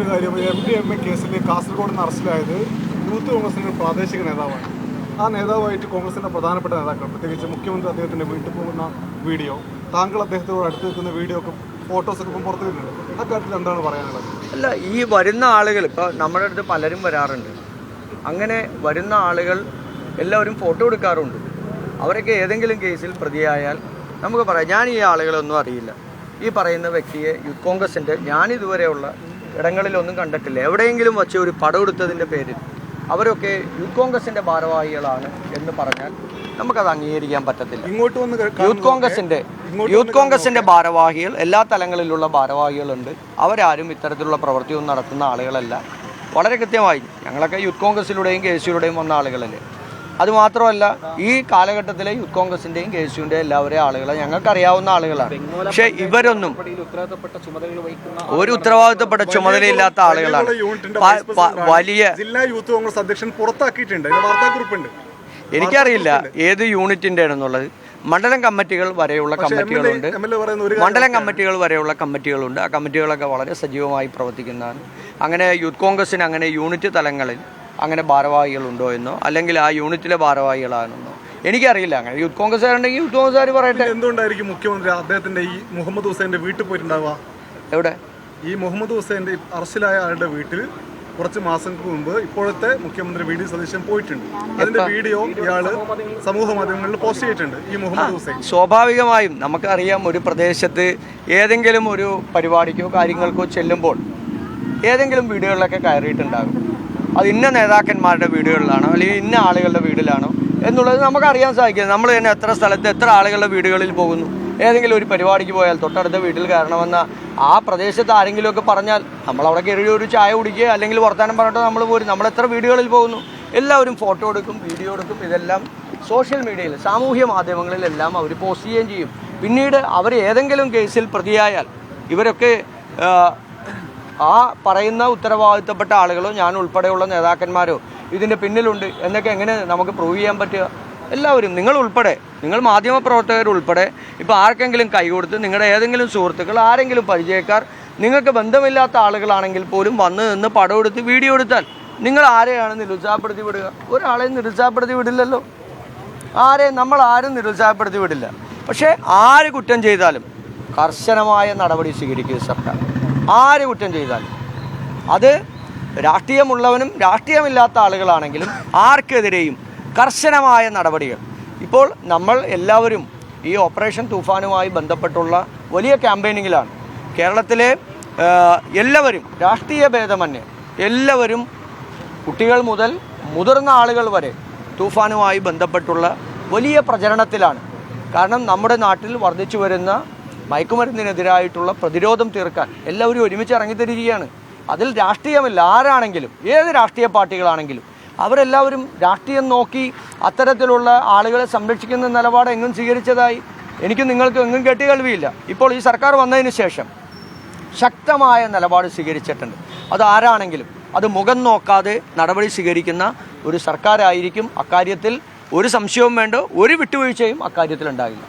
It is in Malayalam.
മറ്റൊരു കാര്യം, MDMA കേസിൽ കാസർഗോഡ് നിന്ന് അറസ്റ്റിലായത് യൂത്ത് കോൺഗ്രസിൻ്റെ പ്രാദേശിക നേതാവാണ്. ആ നേതാവായിട്ട് കോൺഗ്രസിൻ്റെ പ്രധാനപ്പെട്ട നേതാക്കൾ, പ്രത്യേകിച്ച് മുഖ്യമന്ത്രി അദ്ദേഹത്തിൻ്റെ വീട്ടിൽ പോകുന്ന വീഡിയോ, താങ്കൾ അദ്ദേഹത്തോട് അടുത്ത് നിൽക്കുന്ന വീഡിയോ ഒക്കെ, ഫോട്ടോസൊക്കെ ഇപ്പം പുറത്തു വരുന്നുണ്ട്. ആ കാര്യത്തിൽ എന്താണ് പറയാനുള്ളത്? അല്ല, ഈ വരുന്ന ആളുകൾ ഇപ്പോൾ നമ്മുടെ അടുത്ത് പലരും വരാറുണ്ട്. അങ്ങനെ വരുന്ന ആളുകൾ എല്ലാവരും ഫോട്ടോ എടുക്കാറുണ്ട്. അവരൊക്കെ ഏതെങ്കിലും കേസിൽ പ്രതിയായാൽ നമുക്ക് പറയാം, ഞാൻ ഈ ആളുകളൊന്നും അറിയില്ല. ഈ പറയുന്ന വ്യക്തിയെ യൂത്ത് കോൺഗ്രസിൻ്റെ ഞാനിതുവരെയുള്ള ഇടങ്ങളിലൊന്നും കണ്ടിട്ടില്ല. എവിടെയെങ്കിലും വച്ച് ഒരു പടം എടുത്തതിൻ്റെ പേരിൽ അവരൊക്കെ യൂത്ത് കോൺഗ്രസിൻ്റെ ഭാരവാഹികളാണ് എന്ന് പറഞ്ഞാൽ നമുക്കത് അംഗീകരിക്കാൻ പറ്റത്തില്ല. യൂത്ത് കോൺഗ്രസിൻ്റെ ഭാരവാഹികൾ, എല്ലാ തലങ്ങളിലുള്ള ഭാരവാഹികളുണ്ട്. അവരാരും ഇത്തരത്തിലുള്ള പ്രവൃത്തിയൊന്നും നടത്തുന്ന ആളുകളല്ല. വളരെ കൃത്യമായി ഞങ്ങളൊക്കെ യൂത്ത് കോൺഗ്രസിലൂടെയും KSUവിലൂടെയും വന്ന ആളുകളല്ലേ. അതുമാത്രമല്ല, ഈ കാലഘട്ടത്തിലെ യൂത്ത് കോൺഗ്രസിൻ്റെയും KSUവിൻ്റെയും എല്ലാവരെയും ആളുകളെ ഞങ്ങൾക്കറിയാവുന്ന ആളുകളാണ്. പക്ഷേ ഇവരൊന്നും ഒരു ഉത്തരവാദിത്തപ്പെട്ട ചുമതലയില്ലാത്ത ആളുകളാണ്. വലിയ ജില്ലാ യൂത്ത് കോൺഗ്രസ് അധ്യക്ഷൻ പുറത്താക്കിയിട്ടുണ്ട്, വാർത്താക്കുറിപ്പുണ്ട്. എനിക്കറിയില്ല ഏത് യൂണിറ്റിൻ്റെ ആണെന്നുള്ളത്. മണ്ഡലം കമ്മിറ്റികൾ വരെയുള്ള കമ്മിറ്റികളുണ്ട്. മണ്ഡലം കമ്മിറ്റികൾ വരെയുള്ള കമ്മിറ്റികളുണ്ട്. ആ കമ്മിറ്റികളൊക്കെ വളരെ സജീവമായി പ്രവർത്തിക്കുന്നതാണ്. അങ്ങനെ യൂത്ത് കോൺഗ്രസിന് അങ്ങനെ യൂണിറ്റ് തലങ്ങളിൽ അങ്ങനെ ഭാരവാഹികളുണ്ടോ എന്നോ അല്ലെങ്കിൽ ആ യൂണിറ്റിലെ ഭാരവാഹികളാണെന്നോ എനിക്കറിയില്ല. അങ്ങനെ യൂത്ത് കോൺഗ്രസ്സുകാരുണ്ടെങ്കിൽ യൂത്ത് കോൺഗ്രസ്സുകാർ പറയട്ടെ. എന്തുകൊണ്ടായിരിക്കും മുഖ്യമന്ത്രി അദ്ദേഹത്തിന്റെ ഈ മുഹമ്മദ് ഹുസൈന്റെ വീട്ടിൽ പോയിട്ടുണ്ടാവുക? എവിടെ? ഈ മുഹമ്മദ് ഹുസൈന്റെ അറസ്റ്റിലായ ആളുടെ വീട്ടിൽ കുറച്ച് മാസങ്ങൾക്ക് മുമ്പ് ഇപ്പോഴത്തെ മുഖ്യമന്ത്രി VD സതീശൻ പോയിട്ടുണ്ട്. അതിന്റെ വീഡിയോ ഇയാള് സമൂഹ മാധ്യമങ്ങളിൽ പോസ്റ്റ് ചെയ്തിട്ടുണ്ട്. ഈ മുഹമ്മദ് ഹുസൈൻ സ്വാഭാവികമായും നമുക്കറിയാം, ഒരു പ്രദേശത്ത് ഏതെങ്കിലും ഒരു പരിപാടിക്കോ കാര്യങ്ങൾക്കോ ചെല്ലുമ്പോൾ ഏതെങ്കിലും വീടുകളിലൊക്കെ കയറിയിട്ടുണ്ടാകും. അത് ഇന്ന നേതാക്കന്മാരുടെ വീടുകളിലാണോ അല്ലെങ്കിൽ ഇന്ന ആളുകളുടെ വീട്ടിലാണോ എന്നുള്ളത് നമുക്കറിയാൻ സാധിക്കും. നമ്മൾ തന്നെ എത്ര സ്ഥലത്ത് എത്ര ആളുകളുടെ വീടുകളിൽ പോകുന്നു. ഏതെങ്കിലും ഒരു പരിപാടിക്ക് പോയാൽ തൊട്ടടുത്ത വീട്ടിൽ കയറണമെന്ന ആ പ്രദേശത്ത് ആരെങ്കിലുമൊക്കെ പറഞ്ഞാൽ നമ്മളവിടെ കയറി ഒരു ചായ കുടിക്കുക അല്ലെങ്കിൽ വർത്തമാനം പറഞ്ഞിട്ട് നമ്മൾ പോരും. നമ്മൾ എത്ര വീടുകളിൽ പോകുന്നു. എല്ലാവരും ഫോട്ടോ എടുക്കും, വീഡിയോ എടുക്കും. ഇതെല്ലാം സോഷ്യൽ മീഡിയയിൽ, സാമൂഹ്യ മാധ്യമങ്ങളിലെല്ലാം അവർ പോസ്റ്റ് ചെയ്യുകയും ചെയ്യും. പിന്നീട് അവർ ഏതെങ്കിലും കേസിൽ പ്രതിയായാൽ ഇവരൊക്കെ ആ പറയുന്ന ഉത്തരവാദിത്തപ്പെട്ട ആളുകളോ ഞാൻ ഉൾപ്പെടെയുള്ള നേതാക്കന്മാരോ ഇതിൻ്റെ പിന്നിലുണ്ട് എന്നൊക്കെ എങ്ങനെ നമുക്ക് പ്രൂവ് ചെയ്യാൻ പറ്റുക? എല്ലാവരും, നിങ്ങൾ ഉൾപ്പെടെ, നിങ്ങൾ മാധ്യമപ്രവർത്തകരുൾപ്പെടെ ഇപ്പോൾ ആർക്കെങ്കിലും കൈ കൊടുത്ത് നിങ്ങളുടെ ഏതെങ്കിലും സുഹൃത്തുക്കൾ, ആരെങ്കിലും പരിചയക്കാർ, നിങ്ങൾക്ക് ബന്ധമില്ലാത്ത ആളുകളാണെങ്കിൽ പോലും വന്ന് നിന്ന് പടം എടുത്ത് വീഡിയോ എടുത്താൽ നിങ്ങൾ ആരെയാണ് നിരുത്സാഹപ്പെടുത്തി വിടുക? ഒരാളെയും നിരുത്സാഹപ്പെടുത്തി വിടില്ലല്ലോ. നമ്മൾ ആരും നിരുത്സാഹപ്പെടുത്തി വിടില്ല. പക്ഷേ ആര് കുറ്റം ചെയ്താലും കർശനമായ നടപടി സ്വീകരിക്കുക സർക്കാർ. ആര് കുറ്റം ചെയ്താലും, അത് രാഷ്ട്രീയമുള്ളവനും രാഷ്ട്രീയമില്ലാത്ത ആളുകളാണെങ്കിലും ആർക്കെതിരെയും കർശനമായ നടപടികൾ. ഇപ്പോൾ നമ്മൾ എല്ലാവരും ഈ ഓപ്പറേഷൻ തൂഫാനുമായി ബന്ധപ്പെട്ടുള്ള വലിയ ക്യാമ്പയിനിങ്ങിലാണ്. കേരളത്തിലെ എല്ലാവരും, രാഷ്ട്രീയ ഭേദമന്യേ എല്ലാവരും, കുട്ടികൾ മുതൽ മുതിർന്ന ആളുകൾ വരെ തൂഫാനുമായി ബന്ധപ്പെട്ടുള്ള വലിയ പ്രചരണത്തിലാണ്. കാരണം നമ്മുടെ നാട്ടിൽ വർദ്ധിച്ചു വരുന്ന മയക്കുമരുന്നിനെതിരായിട്ടുള്ള പ്രതിരോധം തീർക്കാൻ എല്ലാവരും ഒരുമിച്ച് ഇറങ്ങിത്തിരിക്കുകയാണ്. അതിൽ രാഷ്ട്രീയമില്ല. ആരാണെങ്കിലും, ഏത് രാഷ്ട്രീയ പാർട്ടികളാണെങ്കിലും അവരെല്ലാവരും രാഷ്ട്രീയം നോക്കി അത്തരത്തിലുള്ള ആളുകളെ സംരക്ഷിക്കുന്ന നിലപാട് എങ്ങും സ്വീകരിച്ചതായി എനിക്കും നിങ്ങൾക്കും എങ്ങും കേട്ട് കേൾവിയില്ല. ഇപ്പോൾ ഈ സർക്കാർ വന്നതിന് ശേഷം ശക്തമായ നിലപാട് സ്വീകരിച്ചിട്ടുണ്ട്. അത് ആരാണെങ്കിലും അത് മുഖം നോക്കാതെ നടപടി സ്വീകരിക്കുന്ന ഒരു സർക്കാരായിരിക്കും. അക്കാര്യത്തിൽ ഒരു സംശയവും വേണ്ട, ഒരു വിട്ടുവീഴ്ചയും അക്കാര്യത്തിൽ ഉണ്ടാകില്ല.